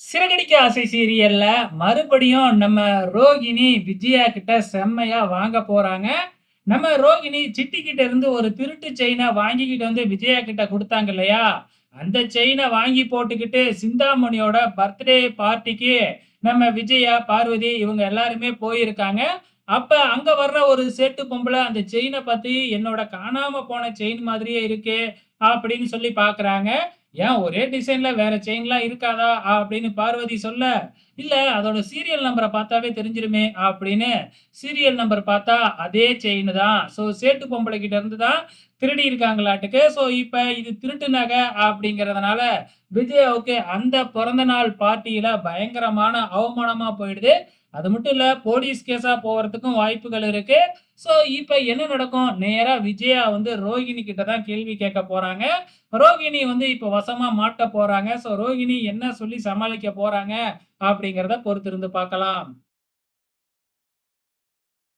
சிறகடிக்க ஆசை சீரியல்ல மறுபடியும் நம்ம ரோகிணி விஜயா கிட்ட செம்மையா வாங்க போறாங்க. நம்ம ரோகிணி சிட்டி கிட்ட இருந்து ஒரு திருட்டு செயின வாங்கிக்கிட்டு வந்து விஜயா கிட்ட குடுத்தாங்க இல்லையா? அந்த செயின வாங்கி போட்டுக்கிட்டு சிந்தாமணியோட பர்த்டே பார்ட்டிக்கு நம்ம விஜயா, பார்வதி இவங்க எல்லாருமே போயிருக்காங்க. அப்ப அங்க வர்ற ஒரு சேட்டு பொம்பள அந்த செயின பாத்து என்னோட காணாம போன செயின் மாதிரியே இருக்கே! அப்படின்னு சொல்லி பாக்குறாங்க. ஏன் ஒரே டிசைன்ல வேற செயின்லாம் இருக்காதா? அப்படின்னு பார்வதி சொல்ல, இல்ல அதோட சீரியல் நம்பர பார்த்தாவே தெரிஞ்சிருமே அப்படின்னு சீரியல் நம்பர் பார்த்தா அதே செயின் தான். சேட்டு பொம்பள கிட்ட இருந்து தான் திருடி இருக்காங்களாட்டுக்கு. இப்ப இது திருட்டு நகை அப்படிங்கிறதுனால விஜயாவுக்கு அந்த பொறந்த நாள் பார்ட்டியில பயங்கரமான அவமானமா போயிடுது. அது மட்டும் இல்ல போலீஸ் கேஸா போறதுக்கும் வாய்ப்புகள் இருக்கு. இப்ப என்ன நடக்கும்? நேரா விஜயா வந்து ரோகிணி கிட்ட தான் கேள்வி கேட்க போறாங்க. ரோகிணி வந்து இப்ப வசமா மாட்ட போறாங்க. ரோகிணி என்ன சொல்லி சமாளிக்க போறாங்க அப்படிங்கிறத பொறுத்திருந்து பார்க்கலாம்.